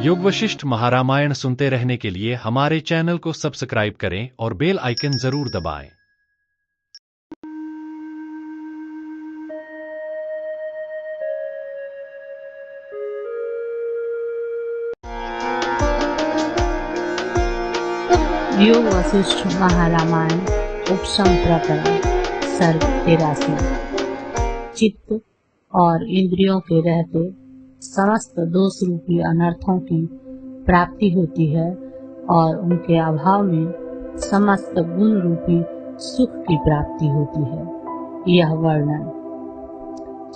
योग वशिष्ठ महारामायण सुनते रहने के लिए हमारे चैनल को सब्सक्राइब करें और बेल आइकन जरूर दबाएं। योग वशिष्ठ महारामायण उपशम प्रकरण सर्ग 83। चित्त और इंद्रियों के रहते समस्त दोष रूपी अनर्थों की प्राप्ति होती है और उनके अभाव में समस्त गुण रूपी सुख की प्राप्ति होती है। यह वर्णन।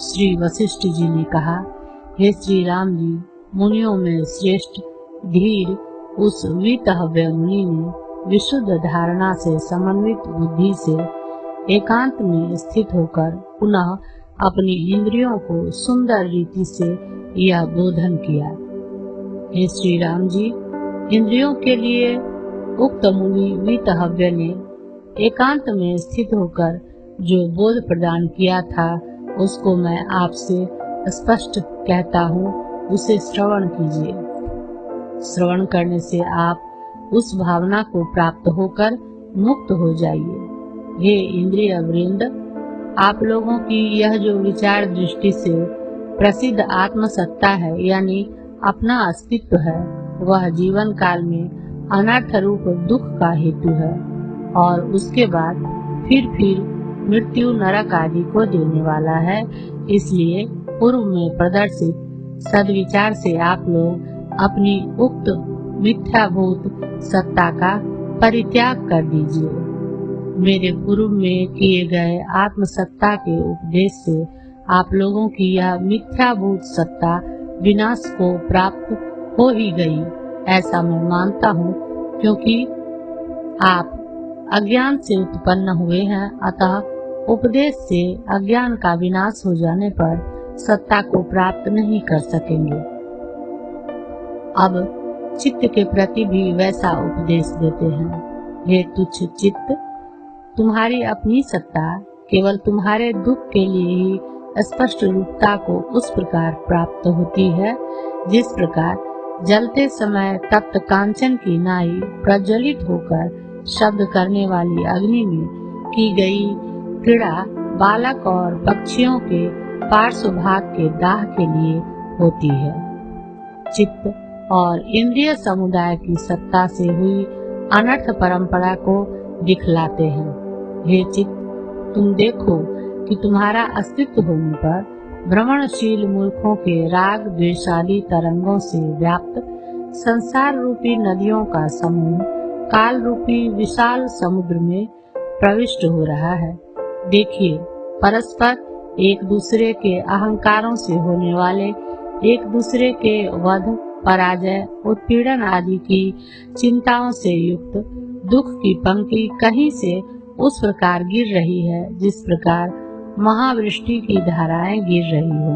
श्री वशिष्ठ जी ने कहा, हे श्री राम जी, मुनियों में श्रेष्ठ धीर उस वीतहव्य मुनि ने विशुद्ध धारणा से समन्वित बुद्धि से एकांत में स्थित होकर पुनः अपनी इंद्रियों को सुंदर रीति से यह बोधन किया। हे श्री राम जी, इंद्रियों के लिए उक्त मुनि वीतहव्य ने एकांत में स्थित होकर जो बोध प्रदान किया था उसको मैं आपसे स्पष्ट कहता हूँ, उसे श्रवण कीजिए। श्रवण करने से आप उस भावना को प्राप्त होकर मुक्त हो जाइए। हे इंद्रिय वृंद, आप लोगों की यह जो विचार दृष्टि से प्रसिद्ध आत्मसत्ता है, यानी अपना अस्तित्व है, वह जीवन काल में अनर्थ रूप दुख का हेतु है और उसके बाद फिर मृत्यु नरक आदि को देने वाला है। इसलिए पूर्व में प्रदर्शित सद्विचार से आप लोग अपनी उक्त मिथ्याभूत सत्ता का परित्याग कर दीजिए। मेरे पूर्व में किए गए आत्मसत्ता के उपदेश से आप लोगों की यह मिथ्याभूत सत्ता विनाश को प्राप्त हो ही गई, ऐसा मैं मानता हूँ, क्योंकि आप अज्ञान से उत्पन्न हुए हैं। अतः उपदेश से अज्ञान का विनाश हो जाने पर सत्ता को प्राप्त नहीं कर सकेंगे। अब चित्त के प्रति भी वैसा उपदेश देते हैं। हे तुच्छ चित्त, तुम्हारी अपनी सत्ता केवल तुम्हारे दुख के लिए ही स्पष्ट रूपता को उस प्रकार प्राप्त होती है जिस प्रकार जलते समय तप्त कांचन की नाई प्रज्वलित होकर शब्द करने वाली अग्नि में की गई क्रीड़ा बालक और पक्षियों के पार्श्व भाग के दाह के लिए होती है। चित्त और इंद्रिय समुदाय की सत्ता से हुई अनर्थ परंपरा को दिखलाते हैं। हे चित्त, तुम देखो कि तुम्हारा अस्तित्व होने पर भ्रमणशील मूर्खों के राग द्वेषादि तरंगों से व्याप्त संसार रूपी नदियों का समूह काल रूपी विशाल समुद्र में प्रविष्ट हो रहा है। देखिए, परस्पर एक दूसरे के अहंकारों से होने वाले एक दूसरे के वध, पराजय, उत्पीड़न आदि की चिंताओं से युक्त दुख की पंक्ति कहीं से उस प्रकार गिर रही है जिस प्रकार महावृष्टि की धाराएं गिर रही हो।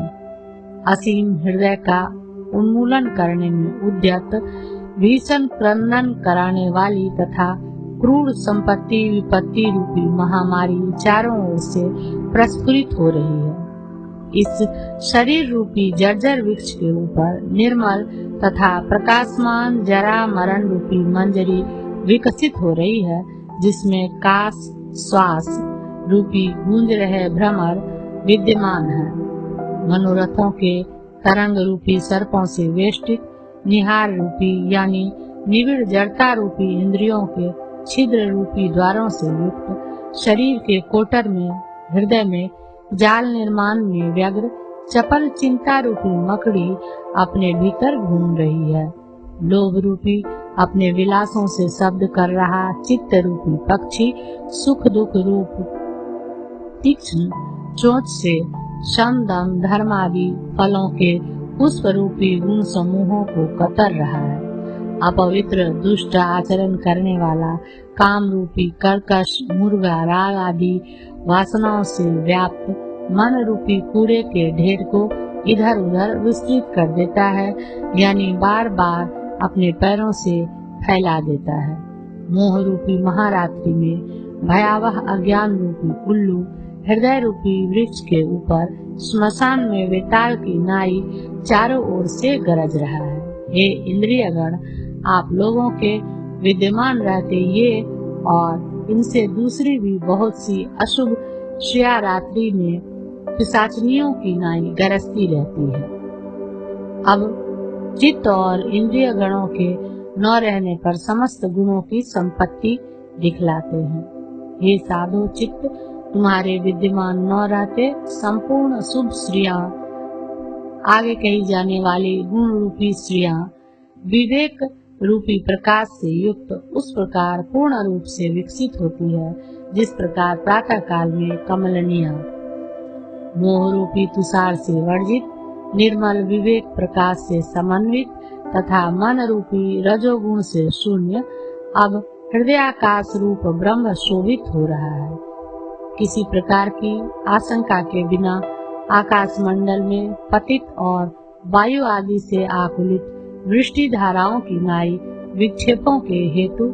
असीम हृदय का उन्मूलन करने में उद्यत भीषण क्रंदन कराने वाली तथा क्रूर संपत्ति विपत्ति रूपी महामारी चारों ओर से प्रस्फुरित हो रही है। इस शरीर रूपी जर्जर वृक्ष के ऊपर निर्मल तथा प्रकाशमान जरा मरण रूपी मंजरी विकसित हो रही है, जिसमें काश श्वास रूपी गूंज रहे भ्रमर विद्यमान है। मनोरथों के तरंग रूपी सर्पों से वेष्टित निहार रूपी यानी निविड़ जड़ता रूपी इंद्रियों के छिद्र रूपी द्वारों से युक्त शरीर के कोटर में हृदय में जाल निर्माण में व्यग्र चपल चिंता रूपी मकड़ी अपने भीतर घूम रही है। लोभ रूपी अपने विलासों से शब्द कर रहा चित्त रूपी पक्षी सुख दुख रूप तीक्ष्ण चोंच से शम दम धर्म आदि फलों के पुष्प रूपी गुण समूहों को कतर रहा है। अपवित्र दुष्ट आचरण करने वाला काम रूपी कर्कश मुर्गा राग आदि वासनाओं से व्याप्त मन रूपी कूड़े के ढेर को इधर उधर विस्तृत कर देता है, यानी बार बार अपने पैरों से फैला देता है। मोह रूपी महारात्रि में भयावह अज्ञान रूपी उल्लू हृदय रूपी वृक्ष के ऊपर श्मशान में वेताल की नाई चारों ओर से गरज रहा है। हे इंद्रियगण, आप लोगों के विद्यमान रहते ये और इनसे दूसरी भी बहुत सी अशुभ श्रेया रात्रि में पिशाचनियों की नाई गरजती रहती है। अब चित्त और इंद्रिय गणों के न रहने पर समस्त गुणों की संपत्ति दिखलाते हैं। हे साधो, चित्त तुम्हारे विद्यमान न रहते संपूर्ण शुभ श्रेया, आगे कही जाने वाली गुण रूपी श्रेया विवेक रूपी प्रकाश से युक्त उस प्रकार पूर्ण रूप से विकसित होती है जिस प्रकार प्रातः काल में कमलनिया मोह रूपी तुषार से वर्जित निर्मल विवेक प्रकाश से समन्वित तथा मन रूपी रजोगुण से शून्य अब हृदयाकाश रूप ब्रह्म शोभित हो रहा है। किसी प्रकार की आशंका के बिना आकाश मंडल में पतित और वायु आदि से आकुलित वृष्टि धाराओं की नाई विक्षेपों के हेतु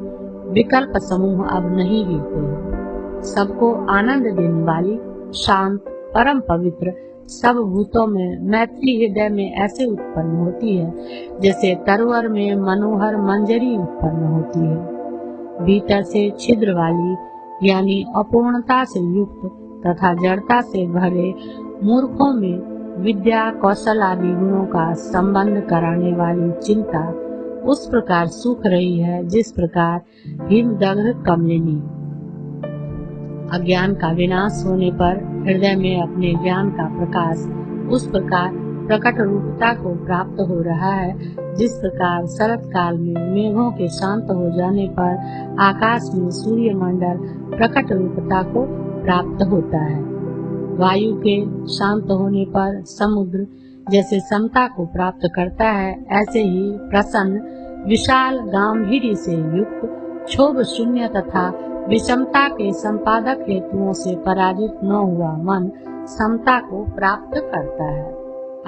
विकल्प समूह अब नहीं गिरते हैं। सबको आनंद देने वाली शांत परम पवित्र सब भूतों में मैत्री हृदय में ऐसे उत्पन्न होती है जैसे तरवर में मनोहर मंजरी उत्पन्न होती है। भीतर से छिद्र वाली यानी अपूर्णता से युक्त तथा जड़ता से भरे मूर्खों में विद्या कौशल आदि गुणों का संबंध कराने वाली चिंता उस प्रकार सूख रही है जिस प्रकार हिमदग्ध कमलिनी अज्ञान का विनाश होने पर हृदय में अपने ज्ञान का प्रकाश उस प्रकार प्रकट रूपता को प्राप्त हो रहा है जिस प्रकार शरत काल में मेघों के शांत हो जाने पर आकाश में सूर्य मंडल प्रकट रूपता को प्राप्त होता है। वायु के शांत होने पर समुद्र जैसे समता को प्राप्त करता है, ऐसे ही प्रसन्न विशाल गांभीर्य से युक्त क्षोभ शून्य तथा विषमता के संपादक हेतुओं से पराजित न हुआ मन समता को प्राप्त करता है।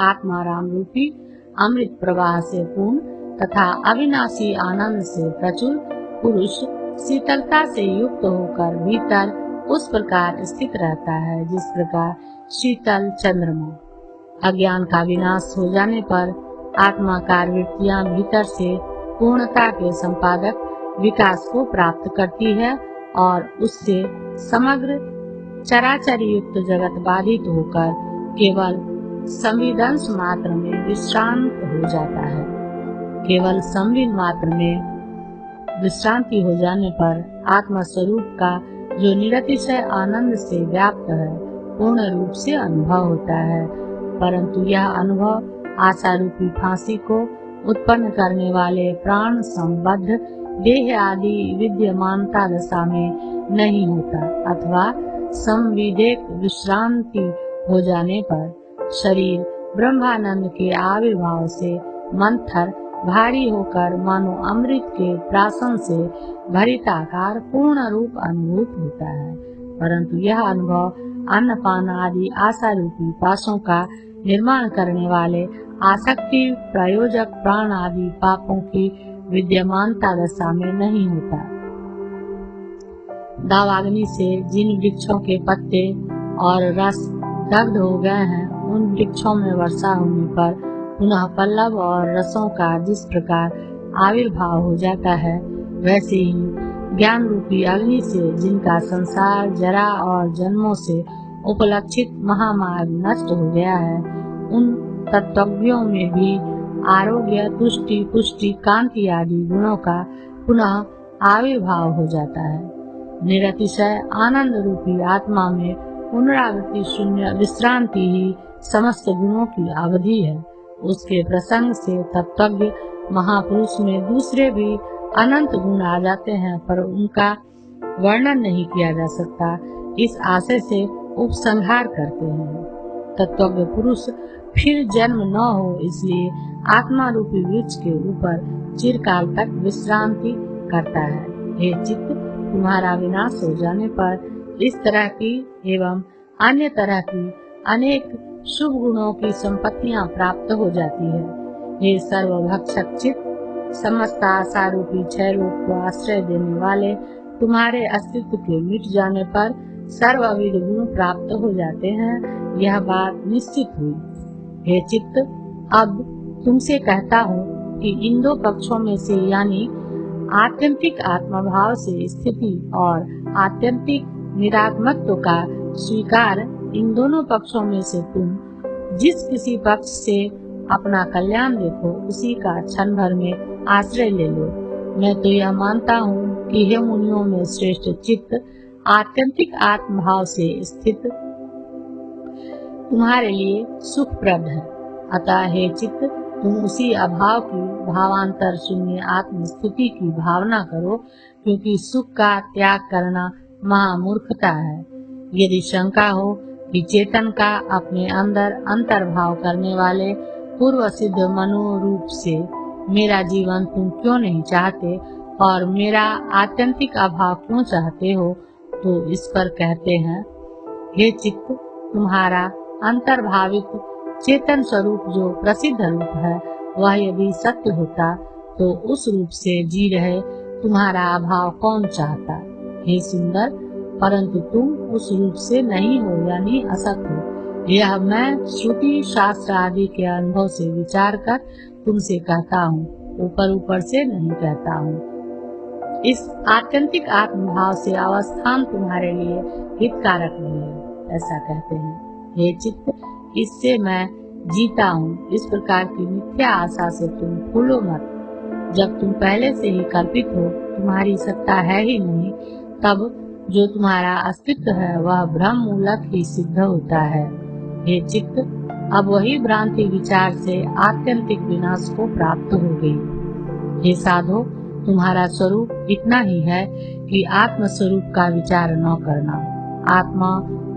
आत्मा राम रूपी अमृत प्रवाह से पूर्ण तथा अविनाशी आनंद से प्रचुर पुरुष शीतलता से युक्त होकर भीतर उस प्रकार स्थित रहता है जिस प्रकार शीतल चंद्रमा। अज्ञान का विनाश हो जाने पर आत्माकार वृत्तियां भीतर से पूर्णता के संपादक विकास को प्राप्त करती है और उससे समग्र चराचर युक्त जगत बाधित होकर केवल संविदंश मात्र में विश्रांत हो जाता है। केवल संविद मात्र में विश्रांति हो जाने पर आत्मा स्वरूप का जो निरतिशय आनंद से व्याप्त है पूर्ण रूप से अनुभव होता है, परंतु यह अनुभव आशा रूपी फांसी को उत्पन्न करने वाले प्राण संबद्ध देह आदि विद्यमानता दशा में नहीं होता अथवा संविदेक विश्रांति हो जाने पर शरीर ब्रह्मानंद के आविर्भाव से मंथर भारी होकर मानो अमृत के प्राशन से भरिताकार पूर्ण रूप अनुभूत होता है, परंतु यह अनुभव अन्नपान आदि आशा रूपी पाशों का निर्माण करने वाले आसक्ति प्रयोजक प्राण आदि पापों की विद्यमानता दशा में नहीं होता। दावाग्नि से जिन वृक्षों के पत्ते और रस दग्ध हो गए हैं उन वृक्षों में वर्षा होने पर पुनः पल्लव और रसों का जिस प्रकार आविर्भाव हो जाता है, वैसे ही ज्ञान रूपी अग्नि से जिनका संसार जरा और जन्मों से उपलक्षित महामार्ग नष्ट हो गया है, उन तत्वज्ञों में भी आरोग्य तुष्टि पुष्टि कांति आदि गुणों का पुनः आविर्भाव हो जाता है। निरतिशय आनंद रूपी आत्मा में पुनरावृत्ति शून्य विश्रांति ही समस्त गुणों की अवधि है। उसके प्रसंग से तत्वज्ञ महापुरुष में दूसरे भी अनंत गुण आ जाते हैं, पर उनका वर्णन नहीं किया जा सकता, इस आशय से उपसंहार करते हैं। तत्वज्ञ पुरुष फिर जन्म न हो इसलिए आत्मा रूपी वृक्ष के ऊपर चिरकाल तक विश्रांति करता है। हे चित्त, तुम्हारा विनाश हो जाने पर इस तरह की एवं अन्य तरह की अनेक शुभ गुणों की संपत्तियां प्राप्त हो जाती है। हे सर्वभक्षक चित्त, समस्त आशा रूपी क्षय रूप को आश्रय देने वाले तुम्हारे अस्तित्व के मिट जाने पर सर्वविध गुण प्राप्त हो जाते हैं, यह बात निश्चित हुई। हे चित्त, अब तुमसे कहता हूँ कि इन दो पक्षों में से यानी आत्यंतिक आत्मभाव से स्थिति और आत्यंतिक निरात्मत्व का स्वीकार, इन दोनों पक्षों में से तुम जिस किसी पक्ष से अपना कल्याण देखो उसी का क्षण भर में आश्रय ले लो। मैं तो यह मानता हूँ कि हे मुनियों में श्रेष्ठ चित्त आत्यंतिक आत्मभाव से स्थित तुम्हारे लिए सुखप्रद है। अतः हे चित्त, तुम उसी अभाव की भावांतर शून्य आत्म स्थिति की भावना करो, क्योंकि सुख का त्याग करना महामूर्खता है। यदि शंका हो कि चेतन का अपने अंदर अंतर्भाव करने वाले पूर्व सिद्ध मनोरूप से मेरा जीवन तुम क्यों नहीं चाहते और मेरा आत्यंतिक अभाव क्यों चाहते हो, तो इस पर कहते हैं, हे चित्त, तुम्हारा अंतर्भावित चेतन स्वरूप जो प्रसिद्ध रूप है वह यदि सत्य होता तो उस रूप से जी रहे तुम्हारा अभाव कौन चाहता। हे सुंदर, परंतु तुम उस रूप से नहीं हो यानी असत हो। यह मैं श्रुति शास्त्र आदि के अनुभव से विचार कर तुमसे कहता हूँ, ऊपर ऊपर से नहीं कहता हूँ। इस आत्यंतिक आत्मभाव से अवस्थान तुम्हारे लिए हितकारक नहीं है, ऐसा कहते हैं। हे चित्त, इससे मैं जीता हूँ, इस प्रकार की मिथ्या आशा से तुम फूलो मत। जब तुम पहले से ही कल्पित हो, तुम्हारी सत्ता है ही नहीं, तब जो तुम्हारा अस्तित्व है वह भ्रम मूलक ही सिद्ध होता है। हे चित्त, अब वही भ्रांति विचार से आत्यंतिक विनाश को प्राप्त हो गई। हे साधो, तुम्हारा स्वरूप इतना ही है कि आत्म स्वरूप का विचार न करना। आत्मा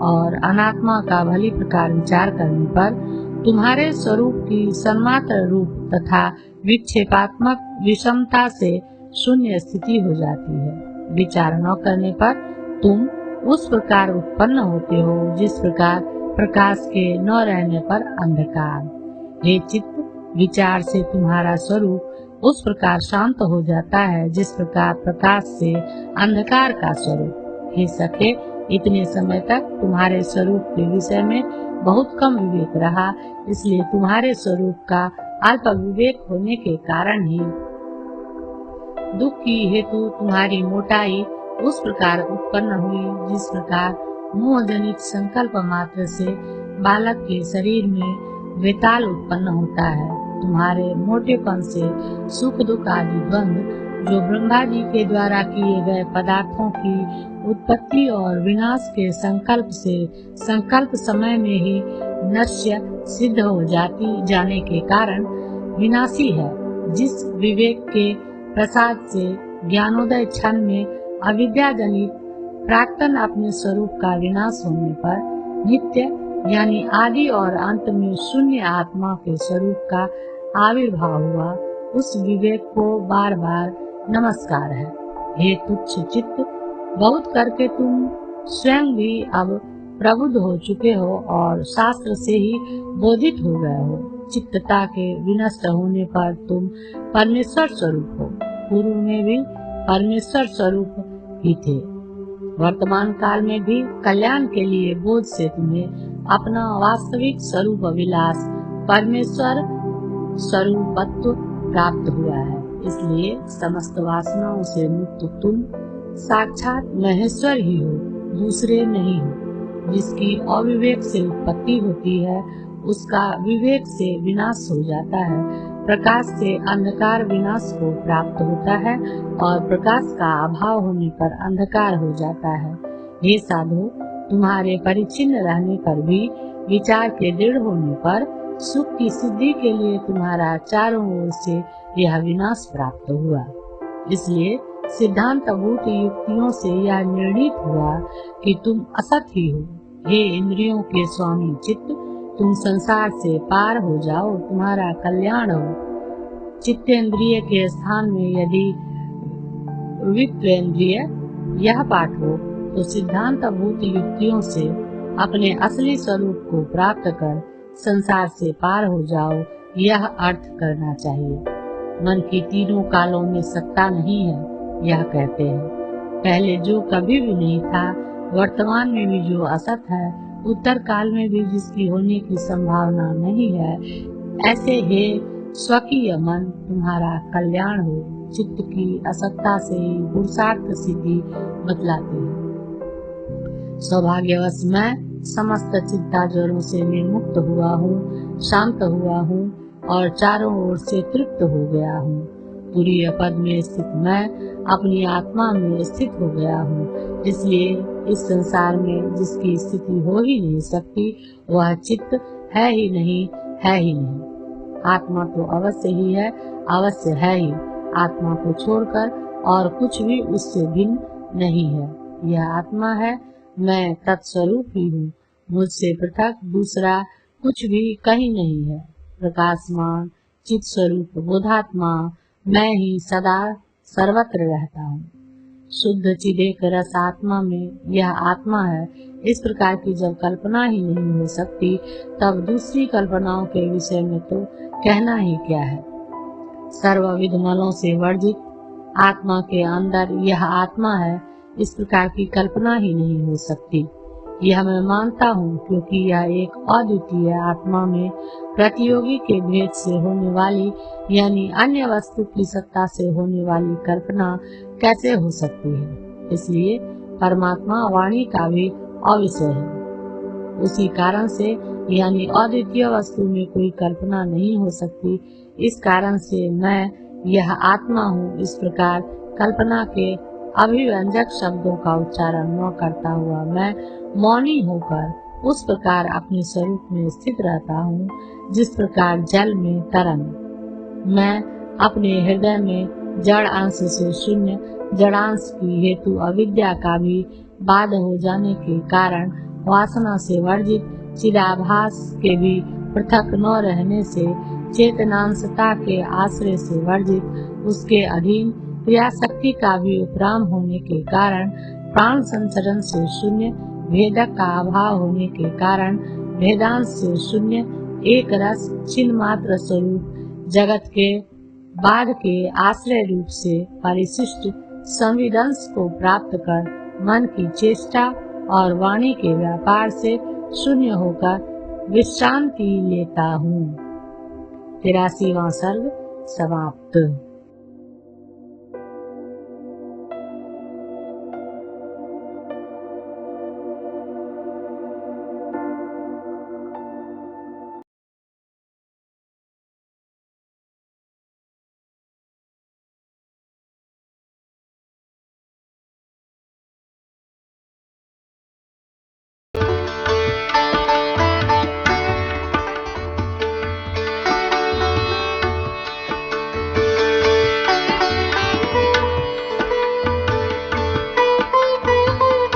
और अनात्मा का भली प्रकार विचार करने पर तुम्हारे स्वरूप की सन्मात्र रूप तथा विक्षेपात्मक विषमता से शून्य स्थिति हो जाती है। विचार न करने पर तुम उस प्रकार उत्पन्न होते हो जिस प्रकार प्रकाश के न रहने पर अंधकार। हे चित्त, विचार से तुम्हारा स्वरूप उस प्रकार शांत हो जाता है जिस प्रकार प्रकाश से अंधकार का स्वरूप। हे सखे, इतने समय तक तुम्हारे स्वरूप के विषय में बहुत कम विवेक रहा, इसलिए तुम्हारे स्वरूप का अल्प विवेक होने के कारण ही दुख की हेतु तुम्हारी मोटाई उस प्रकार उत्पन्न हुई जिस प्रकार मोहजनित संकल्प मात्र से बालक के शरीर में वेताल उत्पन्न होता है। तुम्हारे मोटेपन से सुख दुख आदि द्वंद्व जो ब्रह्मा जी के द्वारा किए गए पदार्थों की उत्पत्ति और विनाश के संकल्प से संकल्प समय में ही नश्य सिद्ध हो जाने के कारण विनाशी है। जिस विवेक के प्रसाद से ज्ञानोदय क्षण में अविद्या जनित प्राक्तन अपने स्वरूप का विनाश होने पर नित्य यानी आदि और अंत में शून्य आत्मा के स्वरूप का आविर्भाव हुआ, उस विवेक को बार बार नमस्कार है। हे तुच्छ चित्त, बहुत करके तुम स्वयं भी अब प्रबुद्ध हो चुके हो और शास्त्र से ही बोधित हो गए हो। चित्तता के विनष्ट होने पर तुम परमेश्वर स्वरूप हो। पूर्व में भी परमेश्वर स्वरूप ही थे, वर्तमान काल में भी कल्याण के लिए बोध से तुम्हें अपना वास्तविक स्वरूप विलास परमेश्वर स्वरूपत्व प्राप्त हुआ है। इसलिए समस्त वासनाओं से मुक्त तुम साक्षात महेश्वर ही हो, दूसरे नहीं हो। जिसकी अविवेक से उत्पत्ति होती है उसका विवेक से विनाश हो जाता है। प्रकाश से अंधकार विनाश को प्राप्त होता है और प्रकाश का अभाव होने पर अंधकार हो जाता है। हे साधु, तुम्हारे परिच्छिन्न रहने पर भी विचार के दृढ़ होने पर सुख की सिद्धि के लिए तुम्हारा चारों ओर से यह विनाश प्राप्त हुआ। इसलिए सिद्धांतभूत युक्तियों से यह निर्णित हुआ कि तुम असत ही हो। हे इंद्रियों के स्वामी चित्त, तुम संसार से पार हो जाओ, तुम्हारा कल्याण हो। चित्तेंद्रिय के स्थान में यदि वित्तेंद्रिय यह पाठ हो तो सिद्धांतभूत युक्तियों से अपने असली स्वरूप को प्राप्त कर संसार से पार हो जाओ, यह अर्थ करना चाहिए। मन की तीनों कालों में सत्ता नहीं है, यह कहते हैं। पहले जो कभी भी नहीं था, वर्तमान में भी जो असत है, उत्तर काल में भी जिसकी होने की संभावना नहीं है, ऐसे हे स्वकीय मन तुम्हारा कल्याण हो। चित्त की असत्ता से ही पुरुषार्थ सिद्धि बतलाती है। सौभाग्यवश मैं समस्त चिंता ज्वरों से निर्मुक्त हुआ हूँ, शांत हुआ हूँ और चारों ओर से तृप्त हो गया हूँ। तुरीय पद में स्थित मैं अपनी आत्मा में स्थित हो गया हूँ। इसलिए इस संसार में जिसकी स्थिति हो ही नहीं सकती वह चित्त है ही नहीं, है ही नहीं। आत्मा तो अवश्य ही है, अवश्य है ही। आत्मा को छोड़कर और कुछ भी उससे भिन्न नहीं है। यह आत्मा है, मैं तत्स्वरूप ही हूँ। मुझसे पृथक दूसरा कुछ भी कहीं नहीं है। प्रकाशमान चित स्वरूप बोधात्मा मैं ही सदा सर्वत्र रहता हूँ। शुद्ध चिदेक रस आत्मा में यह आत्मा है। इस प्रकार की जब कल्पना ही नहीं हो सकती तब दूसरी कल्पनाओं के विषय में तो कहना ही क्या है। सर्वविध मलों से वर्जित आत्मा के अंदर यह आत्मा है, इस प्रकार की कल्पना ही नहीं हो सकती। यह मैं मानता हूँ क्योंकि यह एक अद्वितीय आत्मा में प्रतियोगी के भेद से होने वाली यानी अन्य वस्तु की सत्ता से होने वाली कल्पना कैसे हो सकती है। इसलिए परमात्मा वाणी का भी अविषय है। उसी कारण से यानी अद्वितीय वस्तु में कोई कल्पना नहीं हो सकती। इस कारण से मैं यह आत्मा हूँ। इस प्रकार कल्पना के अभिव्यंजक शब्दों का उच्चारण न करता हुआ मैं मौनी होकर उस प्रकार अपने स्वरूप में स्थित रहता हूँ जिस प्रकार जल में तरंग। मैं अपने हृदय में जड़ अंश से शून्य जड़ांश की हेतु अविद्या का भी बाध हो जाने के कारण वासना से वर्जित चिदाभास के भी पृथक न रहने से चेतनांशता के आश्रय से वर्जित उसके अधीन क्रियाशक्ति का भी उपराम होने के कारण प्राण संचरण से शून्य भेदक का अभाव होने के कारण भेदांश से शून्य एक रस चिन्ह मात्र स्वरूप जगत के बाध के आश्रय रूप से परिशिष्ट संविदंश को प्राप्त कर मन की चेष्टा और वाणी के व्यापार से शून्य होकर विश्रांति लेता हूँ। 83वां सर्ग समाप्त।